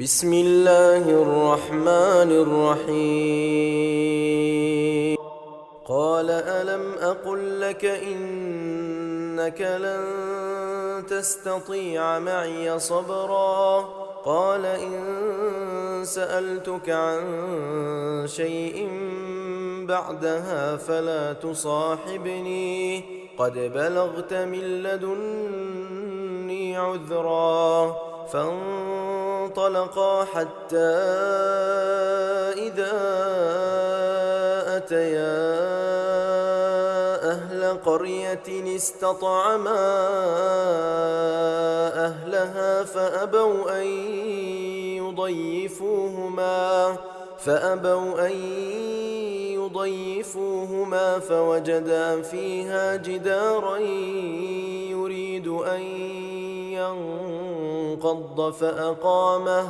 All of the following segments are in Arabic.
بسم الله الرحمن الرحيم. قال ألم أقل لك إنك لن تستطيع معي صبرا. قال إن سألتك عن شيء بعدها فلا تصاحبني قد بلغت من لدني عذرا. فانطلقا حتى إذا أتيا أهل قرية استطعما أهلها فأبوا أن يضيفوهما فوجدا فيها جدارا يريد أن ينقض فأقامه.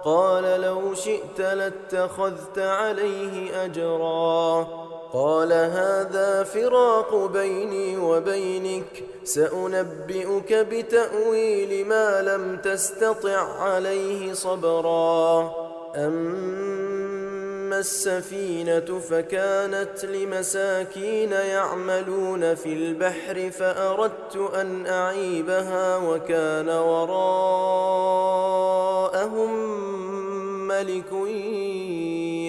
قال لو شئت لاتخذت عليه أجرا. قال هذا فراق بيني وبينك سأنبئك بتأويل ما لم تستطع عليه صبرا. أما السفينة فكانت لمساكين يعملون في البحر فأردت أن أعيبها وكان وراءهم ملك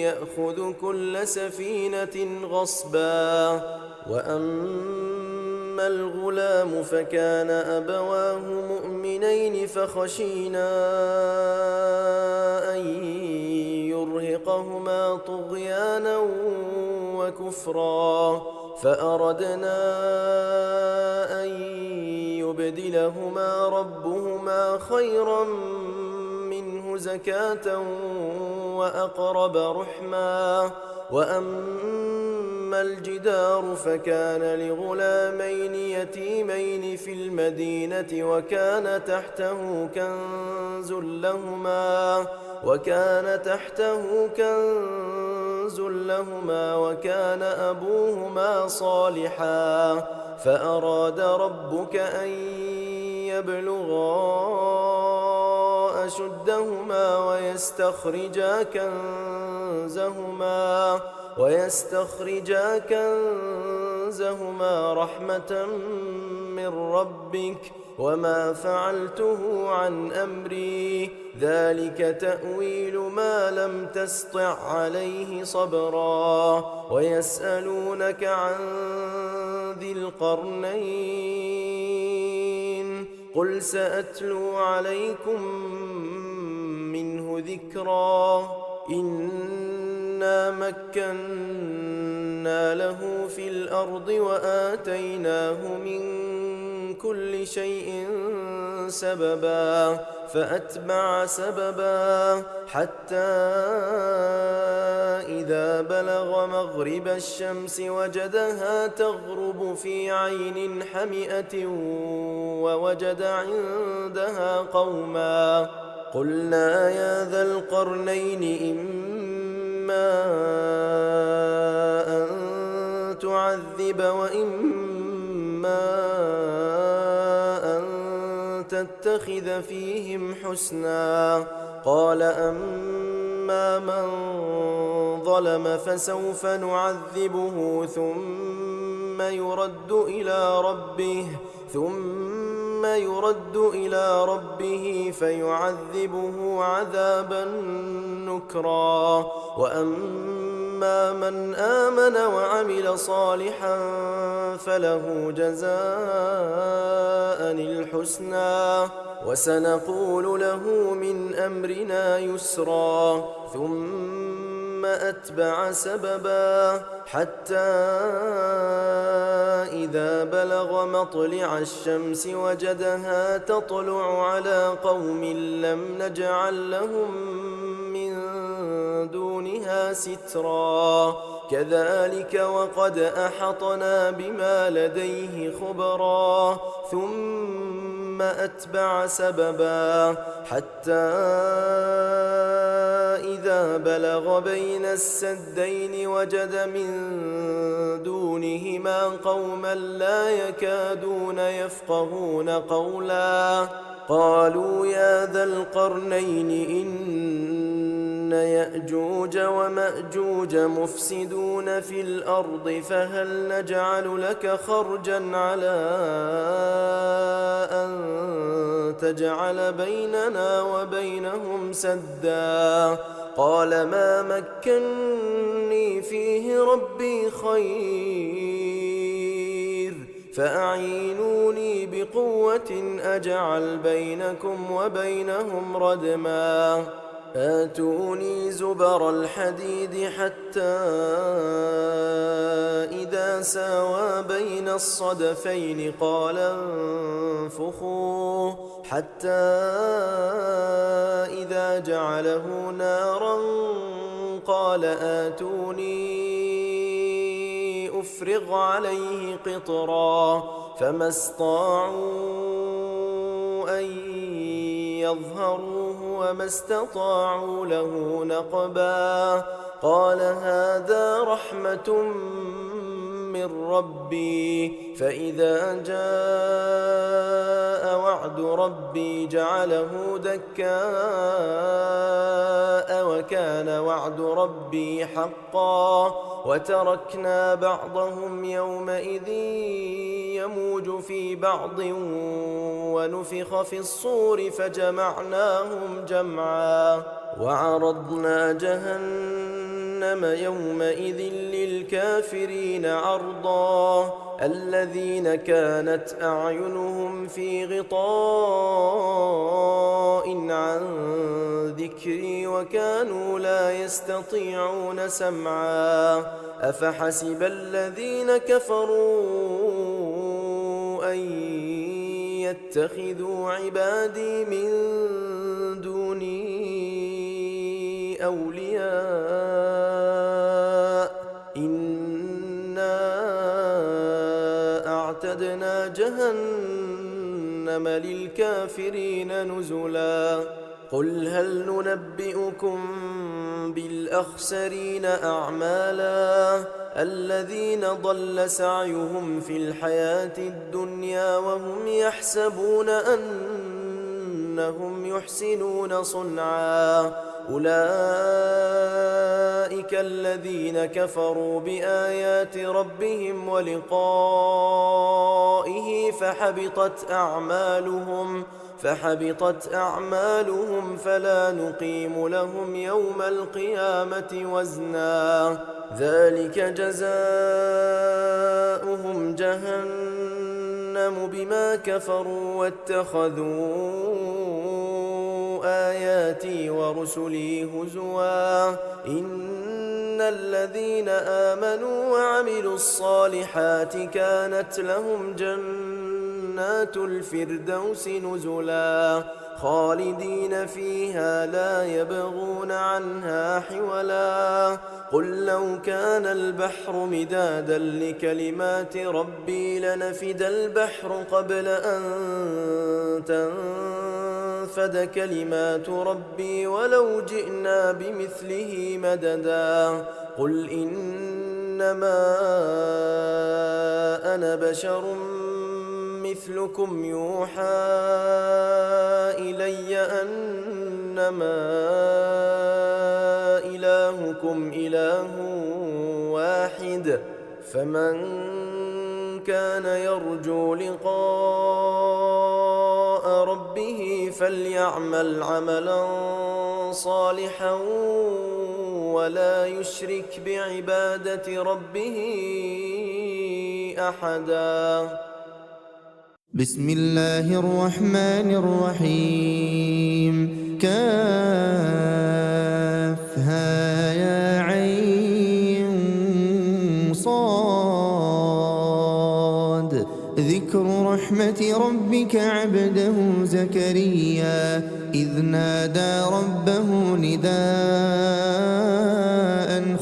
يأخذ كل سفينة غصبا. وأما الغلام فكان أبواه مؤمنين فخشينا أن يرهقهما طغيانا وكفرا فأردنا أن يبدلهما ربهما خيرا منه زكاة وأقرب رحما. وأما الجدار فكان لغلامين يتيمين في المدينة وكان تحته كنز لهما وكان أبوهما صالحا فأراد ربك أن يبلغا أشدهما ويستخرجا كنزهما رحمة من ربك وما فعلته عن أمري ذلك تأويل ما لم تسطع عليه صبرا. ويسألونك عن ذي القرنين قل سأتلو عليكم منه ذكرا. إنا مكنا له في الأرض وآتيناه من كل شيء سببا فأتبع سببا حتى إذا بلغ مغرب الشمس وجدها تغرب في عين حمئة ووجد عندها قوما. قلنا يا ذا القرنين إما أن تعذب وإما أن تتخذ فيهم حسنا. قال أما من ظلم فسوف نعذبه ثم يرد إلى ربه فيعذبه عذابا نكرا. وأما من آمن وعمل صالحا فله جزاء الحسنى وسنقول له من أمرنا يسرا. ثم أتبع سببا حتى إذا بلغ مطلع الشمس وجدها تطلع على قوم لم نجعل لهم من دونها سترا. كذلك وقد أحطنا بما لديه خبرا. ثم أتبع سببا حتى إذا بلغ بين السدين وجد من دونهما قوما لا يكادون يفقهون قولا. قالوا يا ذا القرنين إن يأجوج ومأجوج مفسدون في الأرض فهل نجعل لك خرجا على أن تجعل بيننا وبينهم سدا قال ما مكني فيه ربي خير فأعينوني بقوة أجعل بينكم وبينهم ردما آتوني زبر الحديد حتى إذا ساوى بين الصدفين قال انفخوا حتى إذا جعله نارا قال آتوني أفرغ عليه قطرا فما استطاعوا أن يظهروه وما استطاعوا له نقبا قال هذا رحمة من ربي فإذا جاء وعد ربي جعله دكاء وكان وعد ربي حقا وتركنا بعضهم يومئذ يموج في بعض ونفخ في الصور فجمعناهم جمعا وعرضنا جهنم يومئذ للكافرين عرضا الذين كانت أعينهم في غطاء عن ذكري وكانوا لا يستطيعون سمعا أفحسب الذين كفروا أن يتخذوا عبادي من دوني أولياء إنا أعتدنا جهنم للكافرين نزلا قل هل ننبئكم بالأخسرين أعمالا الذين ضل سعيهم في الحياة الدنيا وهم يحسبون أنهم يحسنون صنعا أولئك الذين كفروا بآيات ربهم ولقائه فحبطت أعمالهم فلا نقيم لهم يوم القيامة وزنا ذلك جزاؤهم جهنم بما كفروا واتخذوا آياتي ورسلي هزوا إن الذين آمنوا وعملوا الصالحات كانت لهم جنات الفردوس نزلا خالدين فيها لا يبغون عنها حولا قل لو كان البحر مدادا لكلمات ربي لنفد البحر قبل أن تنفد كلمات ربي ولو جئنا بمثله مددا قل إنما أنا بشر مثلكم يوحى إلي أنما إلهكم إله واحد فمن كان يرجو لقاء ربه فليعمل عملا صالحا ولا يشرك بعبادة ربه أحدا بسم الله الرحمن الرحيم كافها يا عين صاد ذكر رحمة ربك عبده زكريا إذ نادى ربه نداء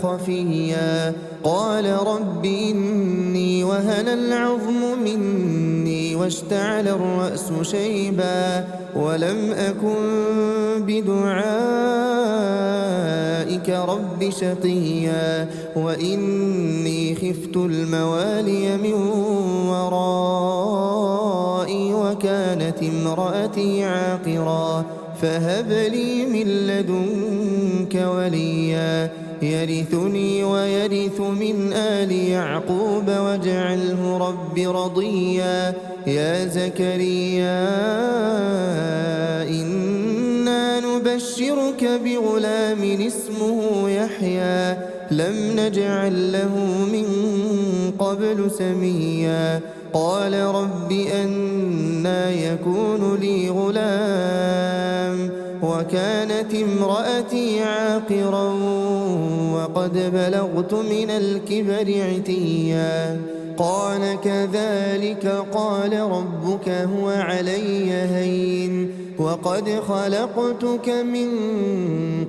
خفيا قال رب إني وهن العظم مني واشتعل الرأس شيبا ولم أكن بدعائك رب شقيا وإني خفت الموالي من ورائي وكانت امرأتي عاقرا فهب لي من لدنك وليا يرثني ويرث من آل يعقوب واجعله رب رضيا يا زكريا إنا نبشرك بغلام اسمه يحيى لم نجعل له من قبل سميا قال رب أنى يكون لي غلام وكانت امرأتي عاقرا وقد بلغت من الكبر عتيا قال كذلك قال ربك هو علي هين وقد خلقتك من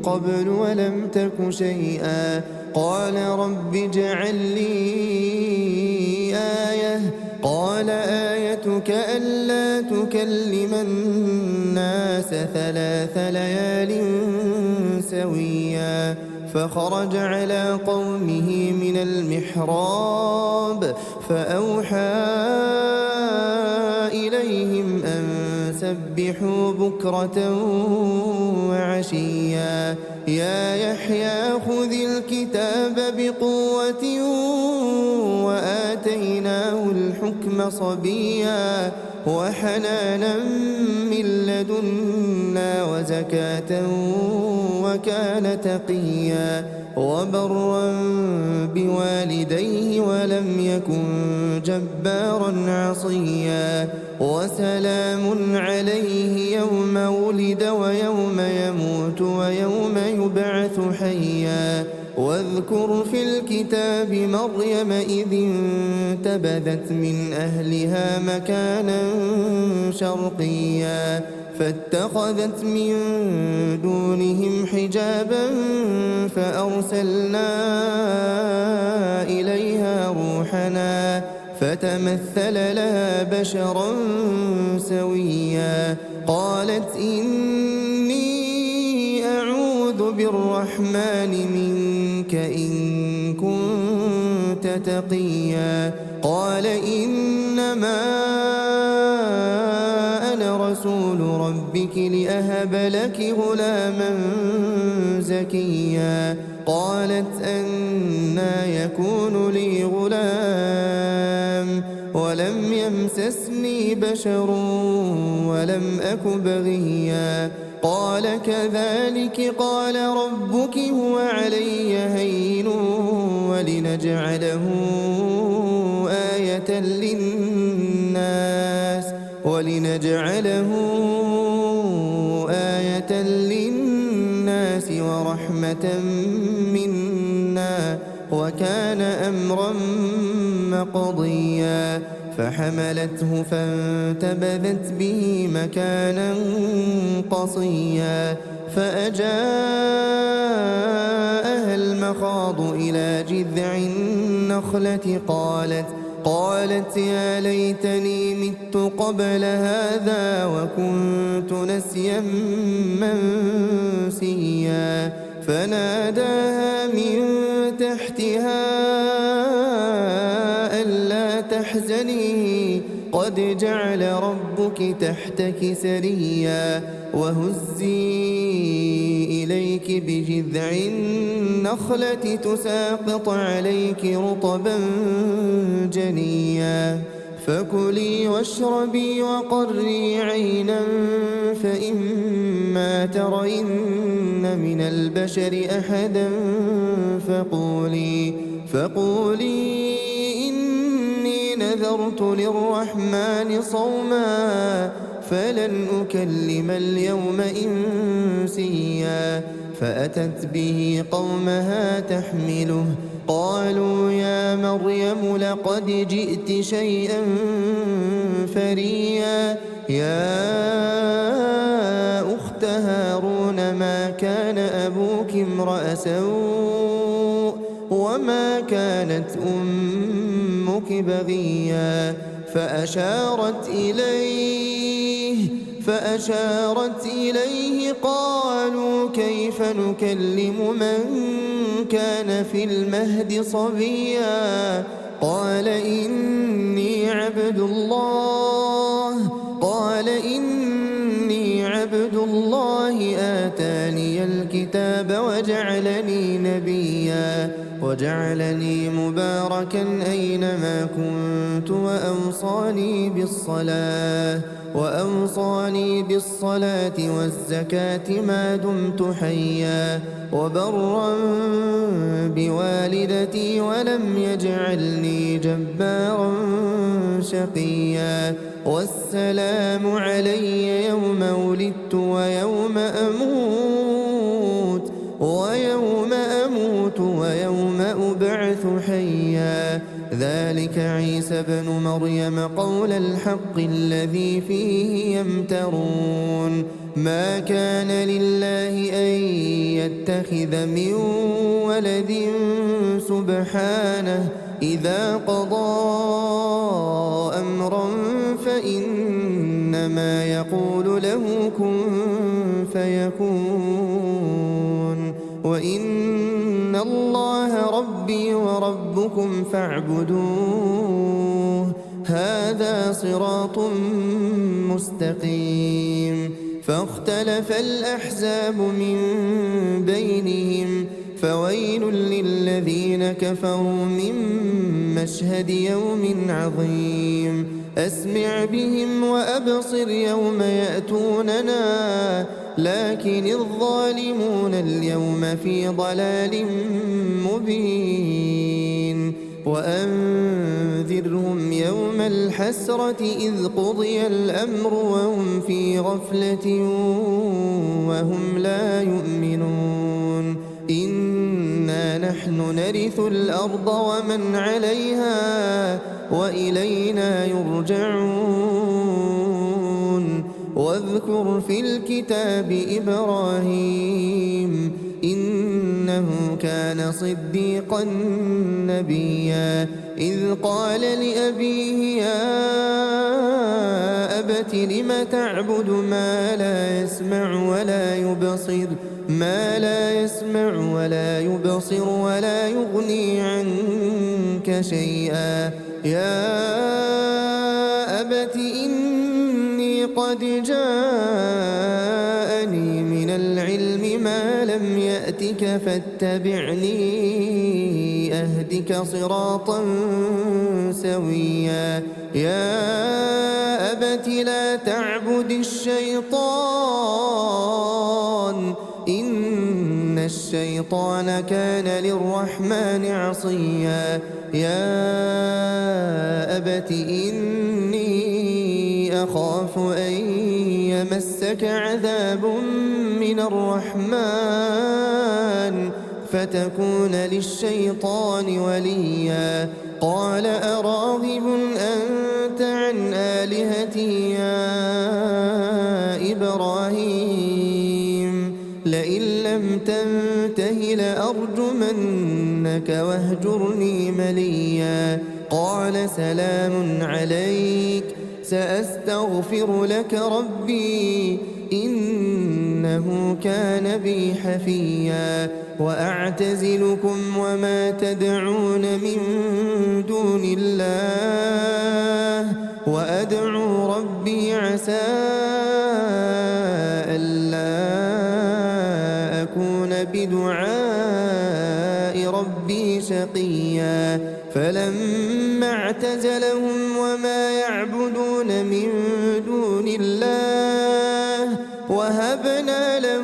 قبل ولم تك شيئا قال رب اجعل لي آية قال آيتك ألا تكلم الناس 3 ليال سويا فخرج على قومه من المحراب فأوحى إليهم أن سبحوا بكرة وعشيا يا يحيى خذ الكتاب بقوة وآتيناه الحكم صبيا وحنانا من لدنا وزكاة وكان تقيا وبرا بوالديه ولم يكن جبارا عصيا وسلام عليه يوم ولد ويوم يموت ويوم يبعث حيا واذكر في الكتاب مريم إذ انتبذت من أهلها مكانا شرقيا فاتخذت من دونهم حجابا فأرسلنا إليها روحنا فتمثل لها بشرا سويا قالت إني أعوذ بالرحمن منك إن كنت تقيا قال إنما أنا رسول ربك لأهب لك غلاما زكيا قالت أنى يكون لي غلام ولم يمسسني بشر ولم أك بغيا قال كذلك قال ربك هو علي هين ولنجعله آية للناس ورحمة منا وكان أمرا مقضيا فحملته فانتبذت به مكانا قصيا فأجاءها المخاض إلى جذع النخلة قالت يا ليتني مت قبل هذا وكنت نسيا منسيا فناداها من تحتها ألا تحزني قد جعل ربك تحتك سريا وهزي إليك بجذع النخلة تساقط عليك رطبا جنيا فكلي واشربي وقري عينا فإما ترين من البشر أحدا فقولي إني نذرت للرحمن صوما فلن أكلم اليوم إنسيا فأتت به قومها تحمله قالوا يا مريم لقد جئت شيئا فريا يا أخت هارون ما كان أبوك امرأ سوء وما كانت أمك بغيا فأشارت إليه قالوا كيف نكلم من كان في المهد صبيا قال إني عبد الله آتاني الكتاب الكتاب وجعلني نبيا وجعلني مباركا أينما كنت وأوصاني بالصلاة والزكاة ما دمت حيا وبرا بوالدتي ولم يجعلني جبارا شقيا والسلام علي يوم ولدت ويوم أموت ويوم أبعث حيا ذلك عيسى بن مريم قول الحق الذي فيه يمترون ما كان لله أن يتخذ من ولد سبحانه إذا قضى أمرا فإنما يقول له كن فيكون وإن الله ربي وربكم فاعبدوه هذا صراط مستقيم فاختلف الأحزاب من بينهم فويل للذين كفروا من مشهد يوم عظيم أسمع بهم وأبصر يوم يأتوننا لكن الظالمون اليوم في ضلال مبين وأنذرهم يوم الحسرة إذ قضي الأمر وهم في غفلة وهم لا يؤمنون إنا نحن نرث الأرض ومن عليها وإلينا يرجعون واذكر في الكتاب إبراهيم إنه كان صديقا نبيا إذ قال لأبيه يا أبت لم تعبد ما لا يسمع ولا يبصر ولا يغني عنك شيئا يا أبت إني قد جاءني من العلم ما لم يأتك فاتبعني أهدك صراطا سويا يا أبت لا تعبد الشيطان إن الشيطان كان للرحمن عصيا يا أبت إني أخاف أن يمسك عذاب من الرحمن فتكون للشيطان وليا قال أراغب أنت عن آلهتي يا إبراهيم لئن لم تنته لأرجمنك واهجرني مليا قال سلام عليك سأستغفر لك ربي إنه كان بي حفيا وأعتزلكم وما تدعون من دون الله وأدعو ربي عسى ألا أكون بدعاء ربي شقيا فلما اعتزلهم وما يعبدون من دون الله وهبنا له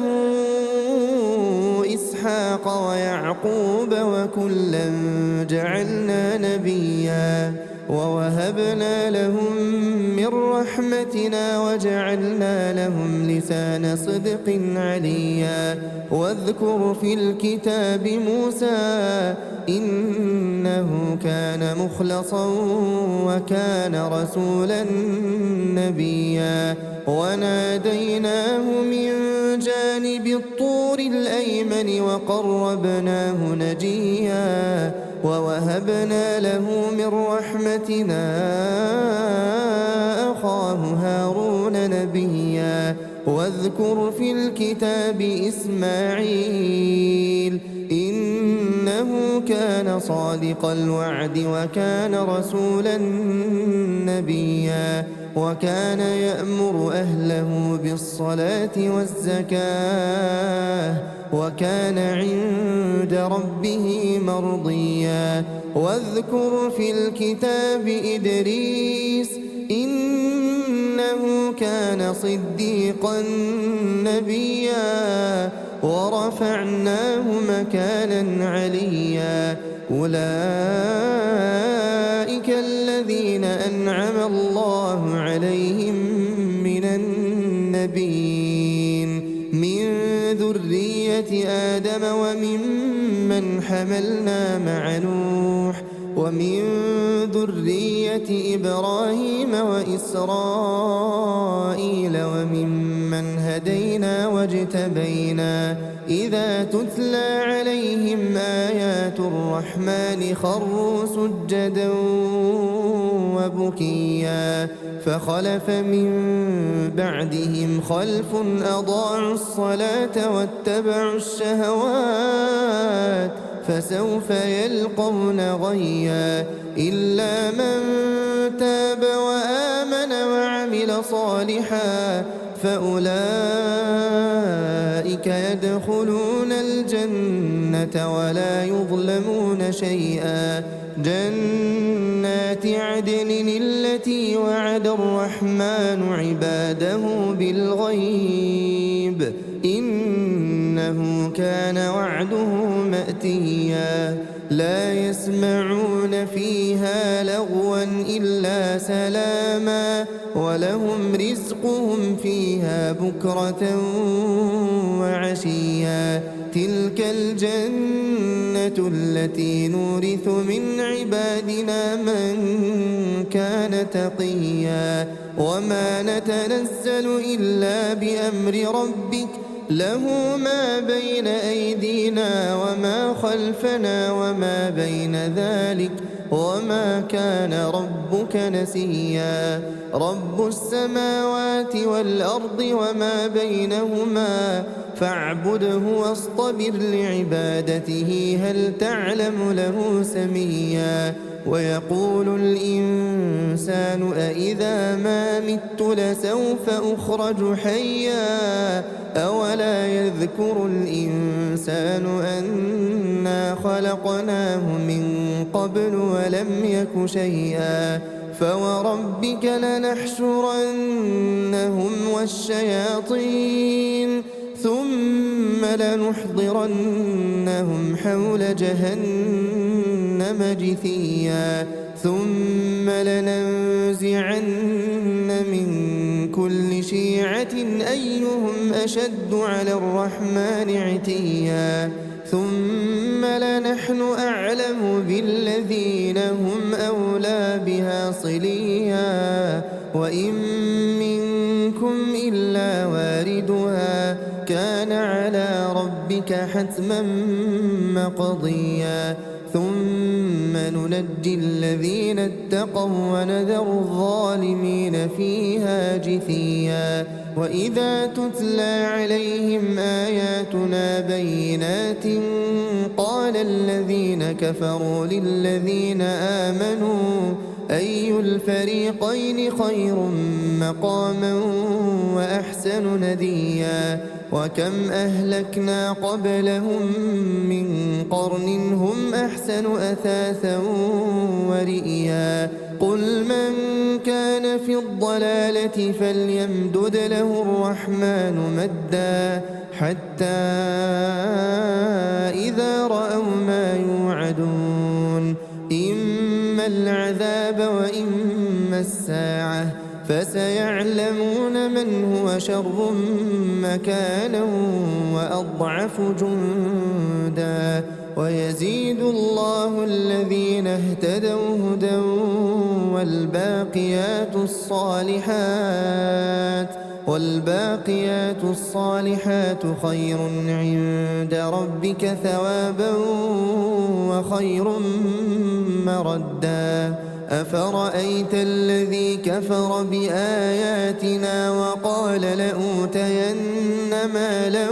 إسحاق ويعقوب وكلا جعلنا نبيا ووهبنا لهم من رحمتنا وجعلنا لهم لسان صدق عليا واذكر في الكتاب موسى إنه كان مخلصا وكان رسولا نبيا وناديناه من جانب الطور الأيمن وقربناه نجيا ووهبنا له من رحمتنا أخاه هارون نبيا واذكر في الكتاب إسماعيل إنه كان صادق الوعد وكان رسولا نبيا وكان يأمر أهله بالصلاة والزكاة وكان عند ربه مرضيا واذكر في الكتاب إدريس إنه كان صديقا نبيا ورفعناه مكانا عليا أولئك الذين أنعم الله عليهم من النبيين من ذرية آدم وممن حملنا مع نوح ومن ذرية إبراهيم وإسرائيل وممن هدينا واجتبينا إذا تتلى عليهم آيات الرحمن خروا سجدا وبكيا فخلف من بعدهم خلف أضاعوا الصلاة واتبعوا الشهوات فسوف يلقون غيا إلا من تاب وآمن وعمل صالحا فأولئك يدخلون الجنة ولا يظلمون شيئا جنات عدن التي وعد الرحمن عباده بالغيب إنه كان وعده مأتيا لا يسمعون فيها لغوا إلا سلاما ولهم رزقهم فيها بكرة وعشيا تلك الجنة التي نورث من عبادنا من كان تقيا وما نتنزل إلا بأمر ربك له ما بين أيدينا وما خلفنا وما بين ذلك وما كان ربك نسيا رب السماوات والأرض وما بينهما فاعبده واصطبر لعبادته هل تعلم له سميا ويقول الإنسان أإذا ما مت لسوف أخرج حيا أولا يذكر الإنسان أنا خلقناه من قبل ولم يك شيئا فوربك لنحشرنهم والشياطين ثم لنحضرنهم حول جهنم جثيا ثم لننزعن من كل شيعة أيهم أشد على الرحمن عتيا ثم لنحن أعلم بالذين هم أولى بها صليا وإن منكم إلا واردها كان على ربك حتما مقضيا ثم ننجي الذين اتقوا ونذر الظالمين فيها جثيا وإذا تتلى عليهم آياتنا بينات قال الذين كفروا للذين آمنوا أي الفريقين خير مقاما وأحسن نديا وكم أهلكنا قبلهم من قرن هم أحسن أثاثا ورئيا قل من كان في الضلالة فليمدد له الرحمن مدا حتى إذا رأوا ما يوعدون إما العذاب وإما الساعة فسيعلمون من هو شر مكانا وأضعف جندا ويزيد الله الذين اهتدوا هدى والباقيات الصالحات خير عند ربك ثوابا وخير مردا أفرأيت الذي كفر بآياتنا وقال لأوتين مالا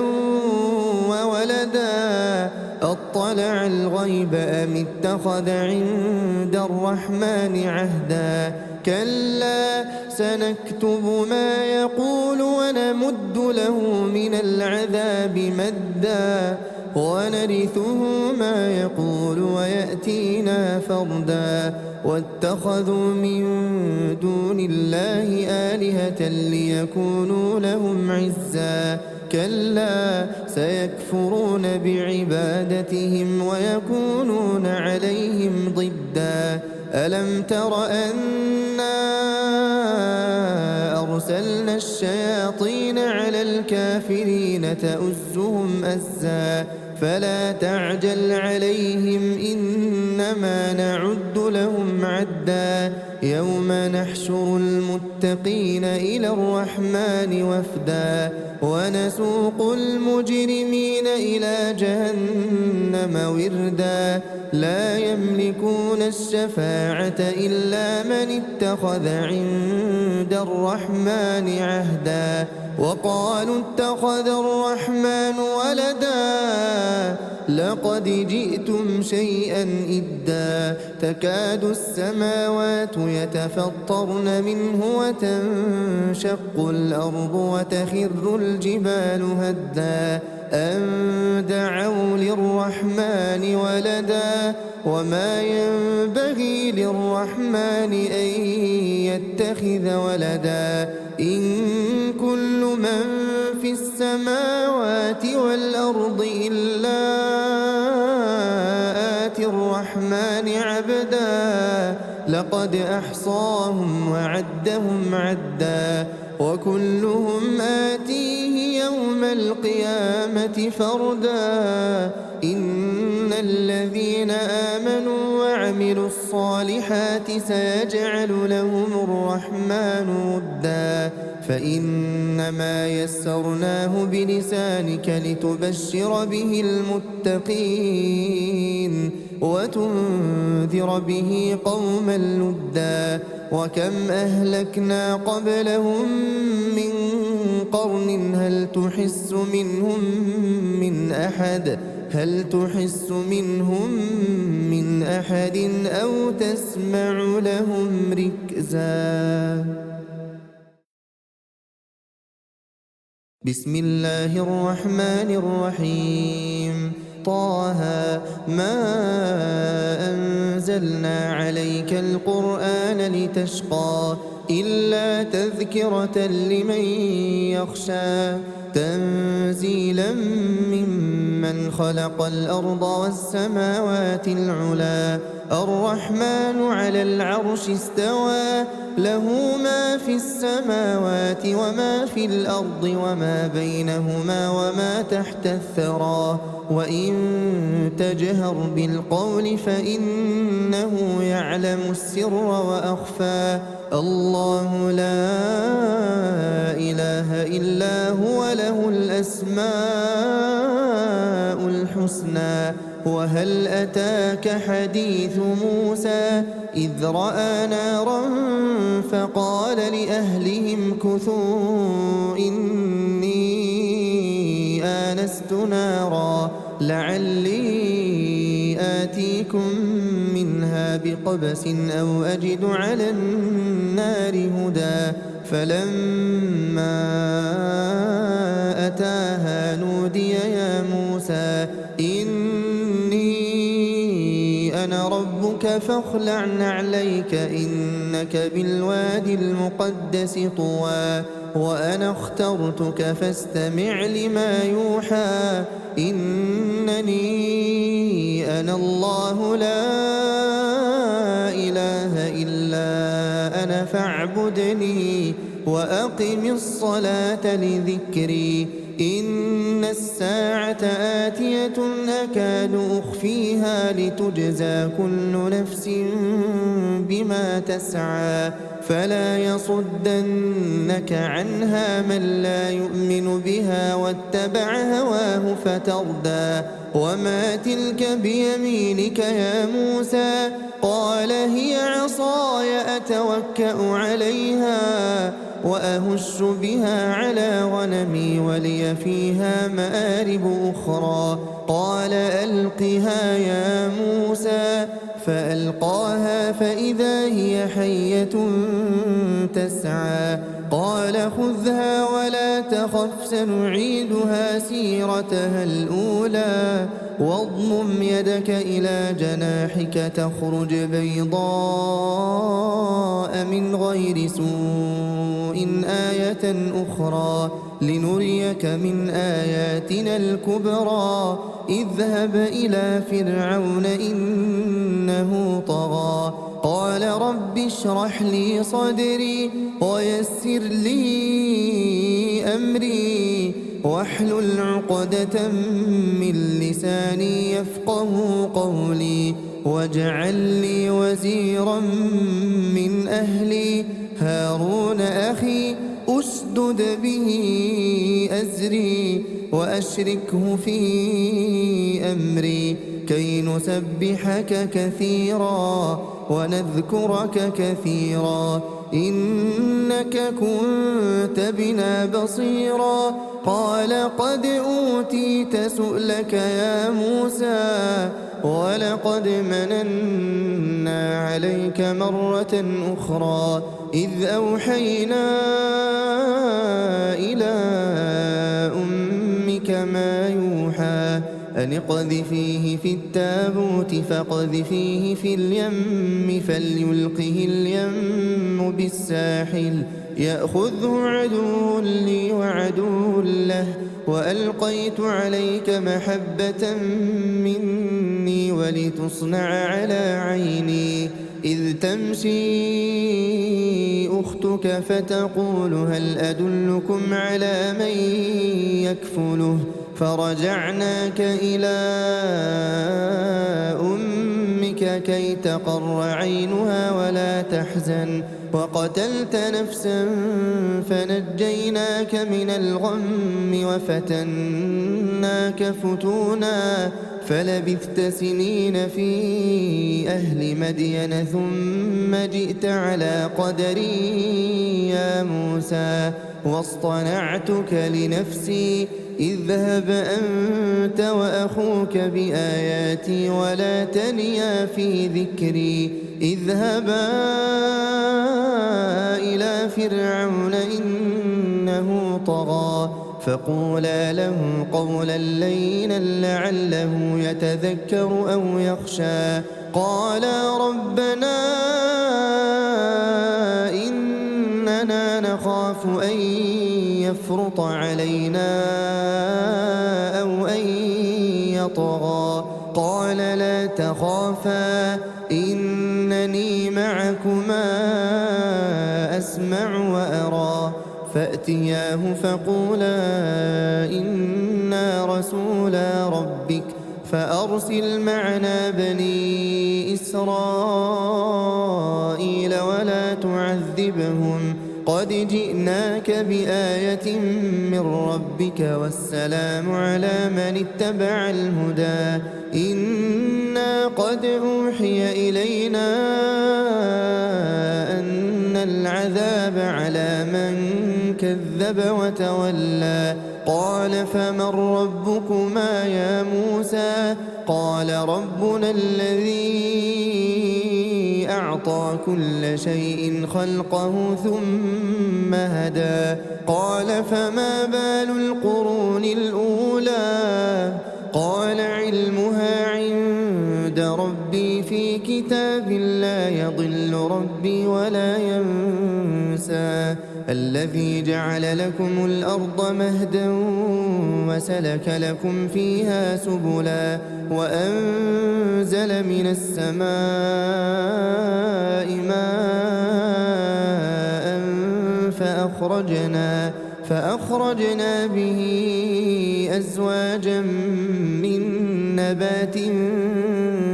وولدا أطلع الغيب أم اتخذ عند الرحمن عهدا كلا سنكتب ما يقول ونمد له من العذاب مدا ونرثه ما يقول ويأتينا فردا واتخذوا من دون الله آلهة ليكونوا لهم عزا كلا سيكفرون بعبادتهم ويكونون عليهم ضدا ألم تر أنا أرسلنا الشياطين على الكافرين تؤزهم أزا فلا تعجل عليهم إنما نعد لهم عدا يوم نحشر المتقين إلى الرحمن وفدا ونسوق المجرمين إلى جهنم وردا لا يملكون الشفاعة إلا من اتخذ عند الرحمن عهدا وقالوا اتخذ الرحمن ولدا لقد جئتم شيئا إدا تكاد السماوات يتفطرن منه وتنشق الأرض وتخر الجبال هدا أن دعوا للرحمن ولدا وما ينبغي للرحمن أن يتخذ ولدا إن كل من في السماوات والأرض إلا آتي الرحمن عبدا لقد أحصاهم وعدهم عدا وكلهم آتيه يوم القيامة فردا إن الذين آمنوا وعملوا الصالحات سيجعل لهم الرحمن ودا فإنما يسرناه بلسانك لتبشر به المتقين وتنذر به قوما لدا وكم أهلكنا قبلهم من قرن هل تحس منهم من أحد أو تسمع لهم ركزا بسم الله الرحمن الرحيم طه ما أنزلنا عليك القرآن لتشقى إلا تذكرة لمن يخشى تنزيلا ممن خلق الأرض والسماوات العلا الرحمن على العرش استوى له ما في السماوات وما في الأرض وما بينهما وما تحت الثرى وإن تجهر بالقول فإنه يعلم السر وأخفى الله لا إله إلا هو له الأسماء الحسنى وهل أتاك حديث موسى إذ رأى نارا فقال لأهلهم كثوا إني آنست نارا لعلي آتيكم منها بقبس أو أجد على النار هدى فلما أتاها نودي يا موسى إني أنا ربك فاخلع نعليك إنك بالوادي المقدس طوى وأنا اخترتك فاستمع لما يوحى إنني أنا الله لا إله إلا أنا فاعبدني وأقم الصلاة لذكري إن الساعة آتية أكاد أخفيها لتجزى كل نفس بما تسعى فلا يصدنك عنها من لا يؤمن بها واتبع هواه فتردى وما تلك بيمينك يا موسى قال هي عصاي أتوكأ عليها وأهش بها على غنمي ولي فيها مآرب أخرى قال ألقها يا موسى فألقاها فإذا هي حية تسعى قال خذها ولا تخف سنعيدها سيرتها الأولى واضمم يدك إلى جناحك تخرج بيضاء من غير سوء آية أخرى لنريك من آياتنا الكبرى اذهب إلى فرعون إنه طغى قال رب اشرح لي صدري ويسر لي أمري واحلل عقدة من لساني يفقه قولي واجعل لي وزيرا من أهلي هارون أخي أشدد به أزري وأشركه في أمري كي نسبحك كثيرا ونذكرك كثيرا إنك كنت بنا بصيرا قال قد أوتيت سؤلك يا موسى ولقد مننا عليك مرة أخرى إذ أوحينا إلى أمك ما يوحى أن اقذفيه في التابوت فاقذفيه في اليم فليلقه اليم بالساحل يأخذه عدو لي وعدو له وألقيت عليك محبة مني ولتصنع على عيني إذ تمشي أختك فتقول هل أدلكم على من يكفله فرجعناك إلى أمك كي تقر عينها ولا تحزن وقتلت نفسا فنجيناك من الغم وفتناك فتونا فلبثت سنين في أهل مدين ثم جئت على قدري يا موسى واصطنعتك لنفسي اذهب أنت وأخوك بآياتي ولا تنيا في ذكري اذهبا إلى فرعون إنه طغى فقولا له قولا لينا لعله يتذكر أو يخشى قالا ربنا إننا نخاف أن يفرط علينا أو أن يطغى قال لا تخافا إنني معكما أسمع وأرى فأتياه فقولا إنا رسولا ربك فأرسل معنا بني إسرائيل ولا تعذبهم قد جئناك بآية من ربك والسلام على من اتبع الهدى إنا قد أوحي إلينا أن العذاب على من كذب وتولى قال فمن ربكما يا موسى قال ربنا الذي أعطى كل شيء خلقه ثم هدى قال فما بال القرون الأولى قال علمها عند ربي في كتاب لا يضل ربي ولا ينسى الذي جعل لكم الأرض مهدا وسلك لكم فيها سبلا وأنزل من السماء ماء فأخرجنا به أزواجا من نبات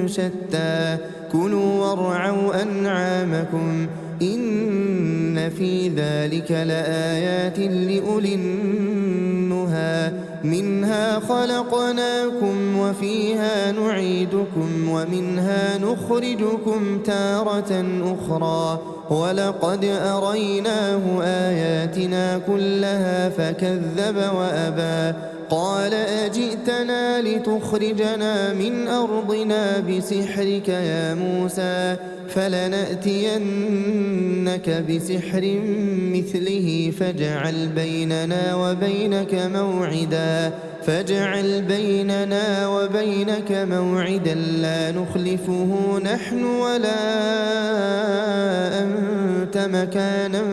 شتى كلوا وارعوا أنعامكم إن في ذلك لآيات لأولي النهى منها خلقناكم وفيها نعيدكم ومنها نخرجكم تارة أخرى ولقد أريناه آياتنا كلها فكذب وأبى قال أجئتنا لتخرجنا من أرضنا بسحرك يا موسى فلنأتينك بسحر مثله فاجعل بيننا وبينك موعدا لا نخلفه نحن ولا أنت مكانا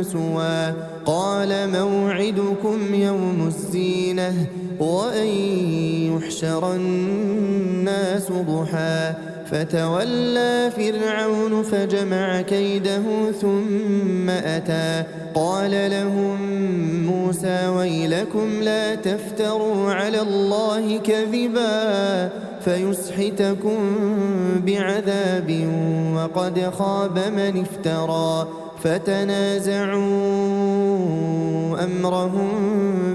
سوى قال موعدكم يوم الزينة وأن يحشر الناس ضحى فتولى فرعون فجمع كيده ثم أتى قال لهم موسى ويلكم لا تفتروا على الله كذبا فيسحتكم بعذاب وقد خاب من افترى فتنازعوا أمرهم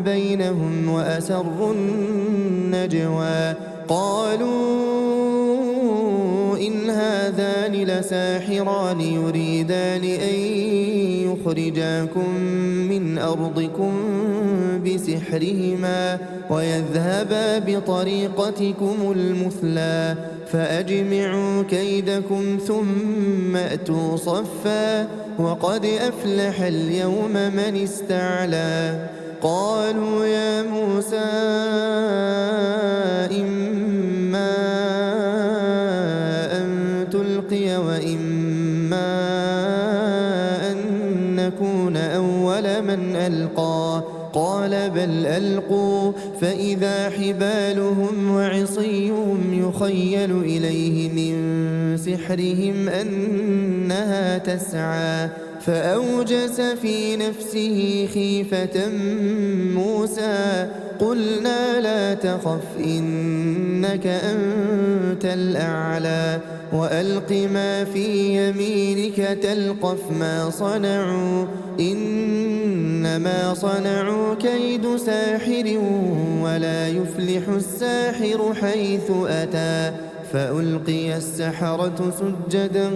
بينهم وأسروا النجوى قالوا إن هذان لساحران يريدان أن يخرجاكم من أرضكم بسحرهما ويذهبا بطريقتكم المثلى فأجمعوا كيدكم ثم أتوا صفا وقد أفلح اليوم من استعلى قالوا يا موسى إما أن تلقي وإما أن نكون أول من ألقى قال بل ألقوا فإذا حبالهم وعصيهم يخيل إليه من سحرهم أنها تسعى فأوجس في نفسه خيفة موسى قلنا لا تخف إنك أنت الأعلى وألق ما في يمينك تلقف ما صنعوا إنما صنعوا كيد ساحر ولا يفلح الساحر حيث أتى فألقي السحرة سجدا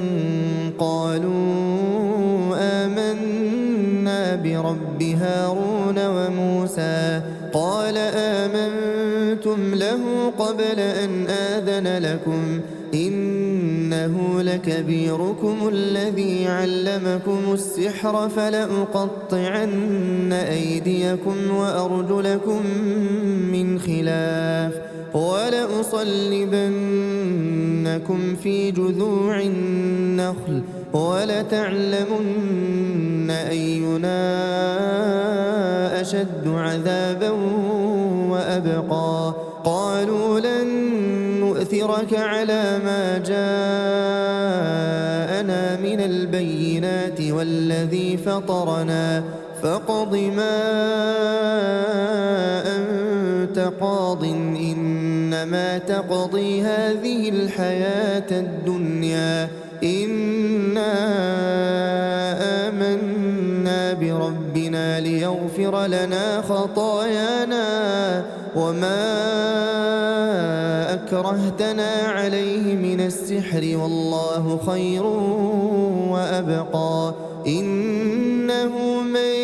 قالوا آمنا برب هارون وموسى قال آمنتم له قبل أن آذن لكم إنه لكبيركم الذي علمكم السحر فلأقطعن أيديكم وأرجلكم من خلاف ولأصلبنكم في جذوع النخل ولتعلمن أينا أشد عذابا وأبقى قالوا لن نؤثرك على ما جاءنا من البينات والذي فطرنا فاقض ما أنت قاض إنما تقضي هذه الحياة الدنيا إنا آمنا بربنا ليغفر لنا خطايانا وما أكرهتنا عليه من السحر والله خير وأبقى إنه من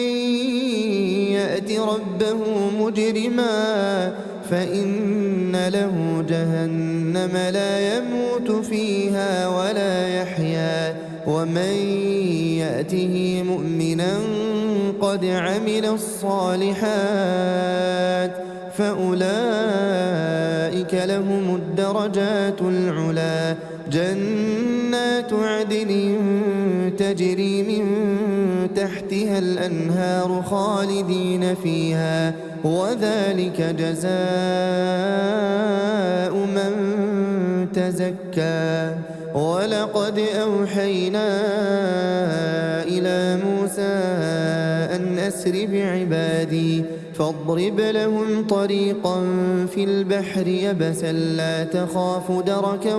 يأت ربه مجرما فإن له جهنم لا يموت فيها ولا يحيا ومن يأته مؤمنا قد عمل الصالحات فأولئك لهم الدرجات العلا جنات عدن تجري من تحتها الأنهار خالدين فيها وذلك جزاء من تزكى ولقد أوحينا إلى موسى أن أسر بعبادي فاضرب لهم طريقا في البحر يبسا لا تخاف دركا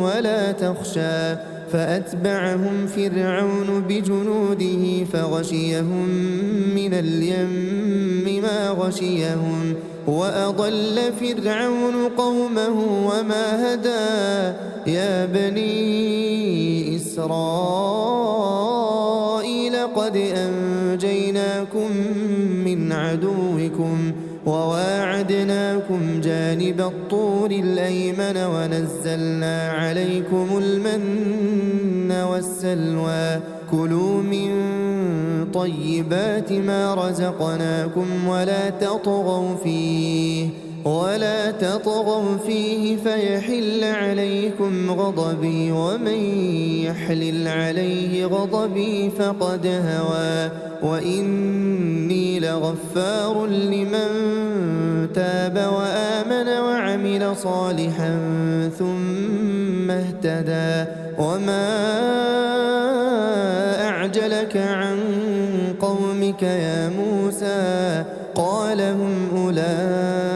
ولا تخشى فأتبعهم فرعون بجنوده فغشيهم من اليم ما غشيهم وأضل فرعون قومه وما هدى يا بني إسرائيل قد أنجيناكم من عدوكم وواعدناكم جانب الطور الأيمن ونزلنا عليكم المن والسلوى كلوا من طيبات ما رزقناكم ولا تطغوا فيه فيحل عليكم غضبي ومن يحلل عليه غضبي فقد هوى وإني لغفار لمن تاب وآمن وعمل صالحا ثم اهتدى وما أعجلك عن قومك يا موسى قال هم أولئك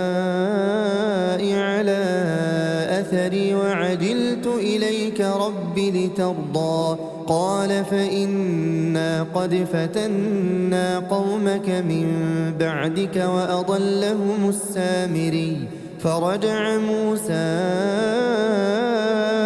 على أثري وعجلت إليك رب لترضى قال فإنا قد فتنا قومك من بعدك وأضلهم السامري فرجع موسى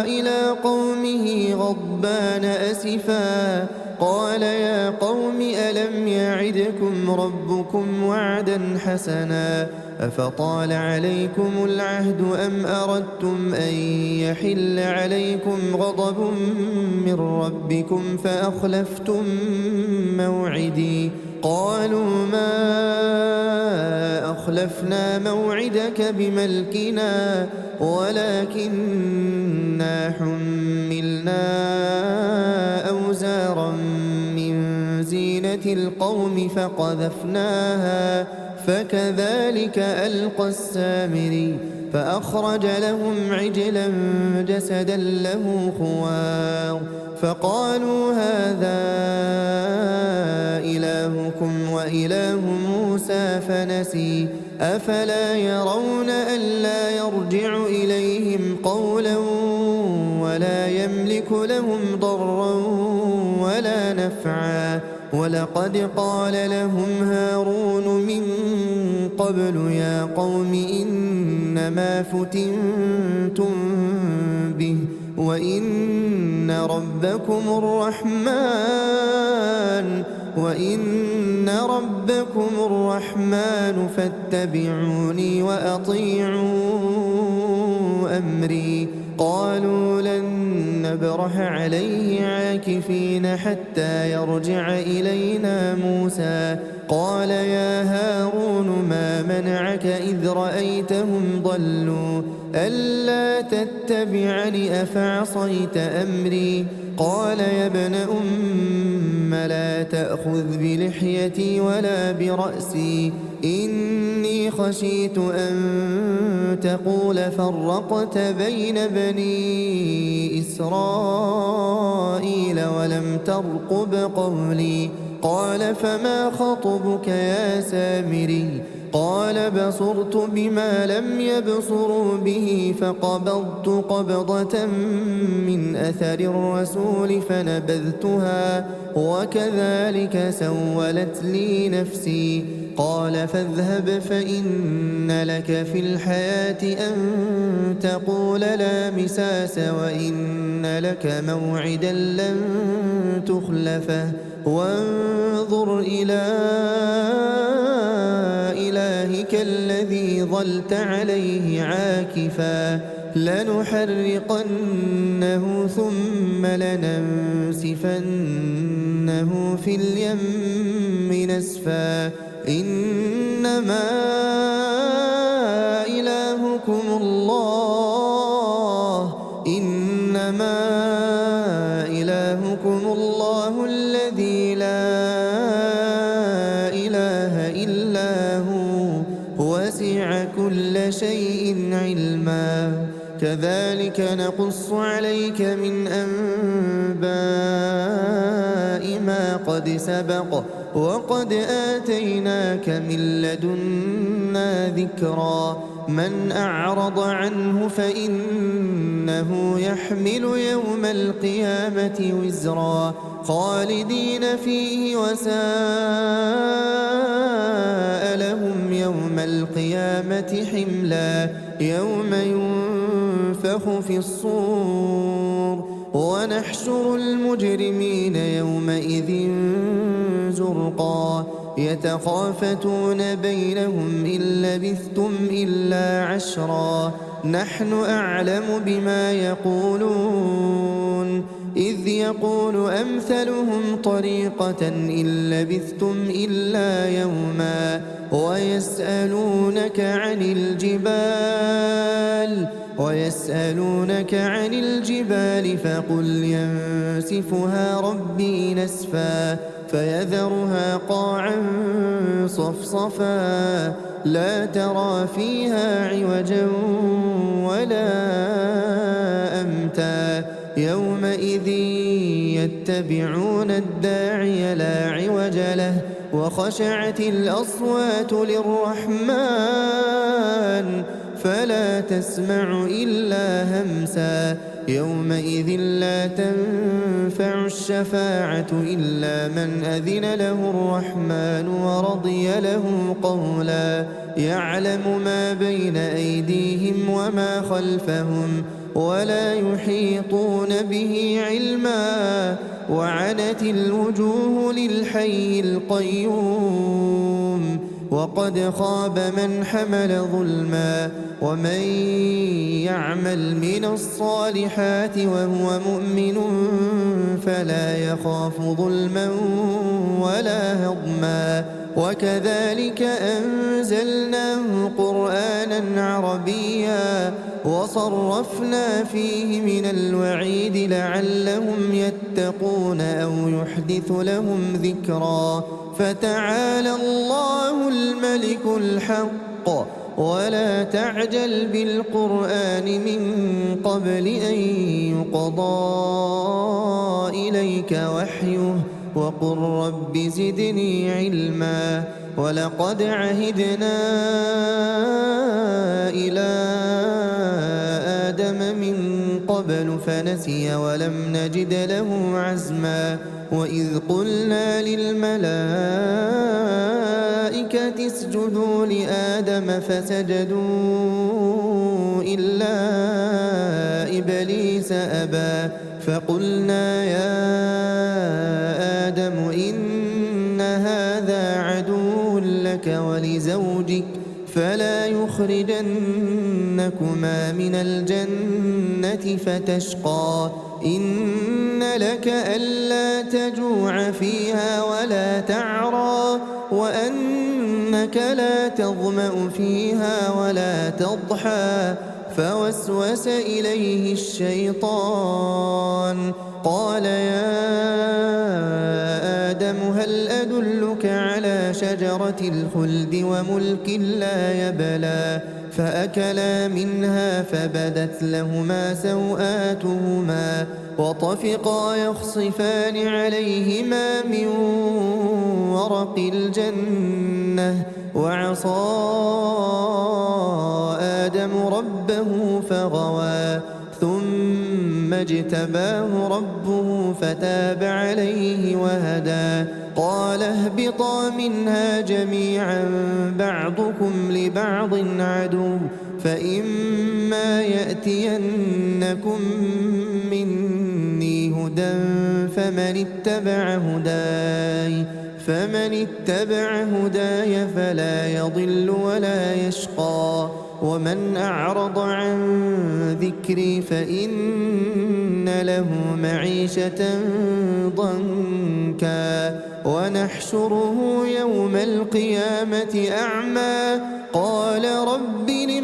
إلى قومه غضبان أسفا قال يا قوم ألم يعدكم ربكم وعدا حسنا أفطال عليكم العهد أم أردتم أن يحل عليكم غضب من ربكم فأخلفتم موعدي قالوا ما أخلفنا موعدك بملكنا ولكننا حملنا أوزارا من زينة القوم فقذفناها فكذلك ألقى السامري فأخرج لهم عجلا جسدا له خوار فقالوا هذا إلهكم وإله موسى فنسي أفلا يرون ألا يرجع إليهم قولا ولا يملك لهم ضرا ولا نفعا ولقد قال لهم هارون من قبل يا قوم إنما فتنتم به وإن ربكم الرحمن فاتبعوني وأطيعوا أمري قالوا لن نبرح عليه عاكفين حتى يرجع إلينا موسى قال يا هارون ما منعك إذ رأيتهم ضلوا ألا تتبعني أفعصيت أمري قال يا ابن أم لا تأخذ بلحيتي ولا برأسي إني خشيت أن تقول فرقت بين بني إسرائيل ولم ترقب قولي قال فما خطبك يا سامري قال بصرت بما لم يبصروا به فقبضت قبضة من أثر الرسول فنبذتها وكذلك سولت لي نفسي قال فاذهب فإن لك في الحياة أن تقول لا مساس وإن لك موعدا لن تخلفه وانظر إلى إلهك الذي ظلت عليه عاكفا لنحرقنه ثم لننسفنه في اليم نسفا إنما إلهكم الله الذي لا إله إلا هو وسع كل شيء علما كذلك نقص عليك من أنباء ما قد سبق وقد آتيناك من لدنا ذكرا من أعرض عنه فإنه يحمل يوم القيامة وزرا خالدين فيه وساء لهم يوم القيامة حملا يوم ينفخ في الصور ونحشر المجرمين يومئذ زرقا يتخافتون بينهم إن لبثتم إلا عشرا نحن أعلم بما يقولون إذ يقول أمثلهم طريقة إن لبثتم إلا يوما ويسألونك عن الجبال فقل ينسفها ربي نسفا فيذرها قاعا صفصفا لا ترى فيها عوجا ولا أمتا يومئذ يتبعون الداعي لا عوج له وخشعت الأصوات للرحمن فلا تسمع إلا همسا يومئذ لا تنفع الشفاعة إلا من أذن له الرحمن ورضي له قولا يعلم ما بين أيديهم وما خلفهم ولا يحيطون به علما وعنت الوجوه للحي القيوم وقد خاب من حمل ظلما ومن يعمل من الصالحات وهو مؤمن فلا يخاف ظلما ولا هضما وكذلك أنزلناه قرآنا عربيا وصرفنا فيه من الوعيد لعلهم يتقون أو يحدث لهم ذكرا فتعالى الله الملك الحق ولا تعجل بالقرآن من قبل أن يقضى إليك وحيه وقل رب زدني علما ولقد عهدنا إلى آدم من قبل فنسي ولم نجد له عزما وإذ قلنا للملائكة اسجدوا لآدم فسجدوا إلا إبليس أبى فقلنا يا آدم إن هذا عدو لك ولزوجك فلا يخرجنكما من الجنة فتشقى إن لك ألا تجوع فيها ولا تعرى وأنك لا تظمأ فيها ولا تضحى فوسوس إليه الشيطان قال يا آدم هل أدلك على شجرة الخلد وملك لا يبلى فأكلا منها فبدت لهما سوآتهما وطفقا يخصفان عليهما من ورق الجنة وعصى آدم ربه فغوى ثم اجتباه ربه فتاب عليه وهدى قال اهبطا منها جميعا بعضكم لبعض عدو فإما يأتينكم مني هدى فمن اتبع هداي فلا يضل ولا يشقى ومن أعرض عن ذكري فإن له معيشة ضنكا ونحشره يوم القيامة أعمى قال رب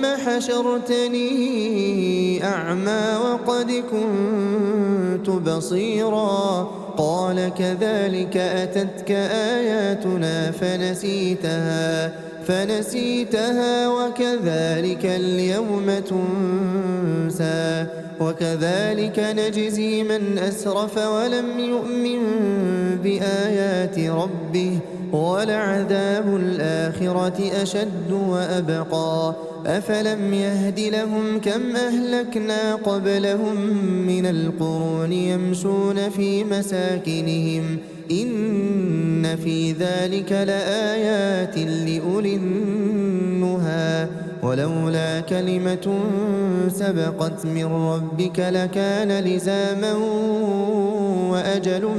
لم حشرتني أعمى وقد كنت بصيرا قال كذلك أتتك آياتنا فنسيتها وكذلك اليوم تنسى وكذلك نجزي من أسرف ولم يؤمن بآيات ربه ولعذاب الآخرة أشد وأبقى أفلم يهد لهم كم أهلكنا قبلهم من القرون يمشون في مساكنهم إن في ذلك لآيات لأولي النهى ولولا كلمة سبقت من ربك لكان لزاما وأجل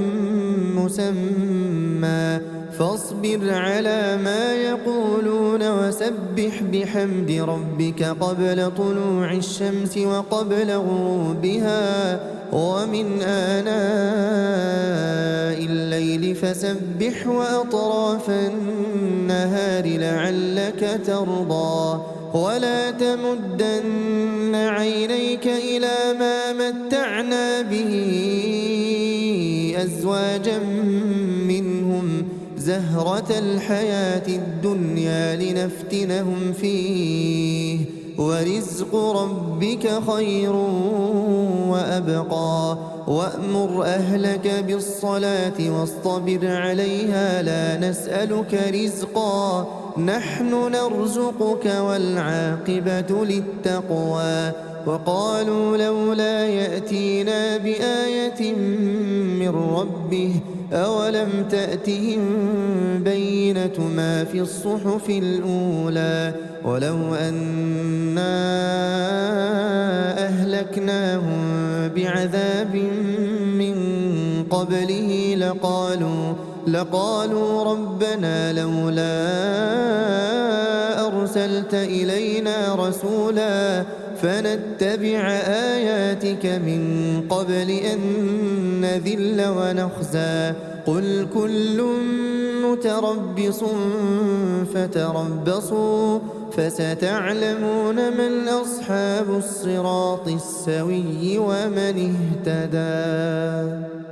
مسمى فاصبر على ما يقولون وسبح بحمد ربك قبل طلوع الشمس وقبل غروبها ومن آناء الليل فسبح وأطراف النهار لعلك ترضى ولا تمدن عينيك إلى ما متعنا به أزواجا منهم زهرة الحياة الدنيا لنفتنهم فيه ورزق ربك خير وأبقى وأمر أهلك بالصلاة واصطبر عليها لا نسألك رزقا نحن نرزقك والعاقبة للتقوى وقالوا لولا يأتينا بآية من ربه أولم تأتهم بينة ما في الصحف الأولى ولو أنا أهلكناهم بعذاب من قبله لقالوا ربنا لولا أرسلت إلينا رسولا فنتبع آياتك من قبل أن نذل ونخزى قل كل متربص فتربصوا فستعلمون من أصحاب الصراط السوي ومن اهتدى.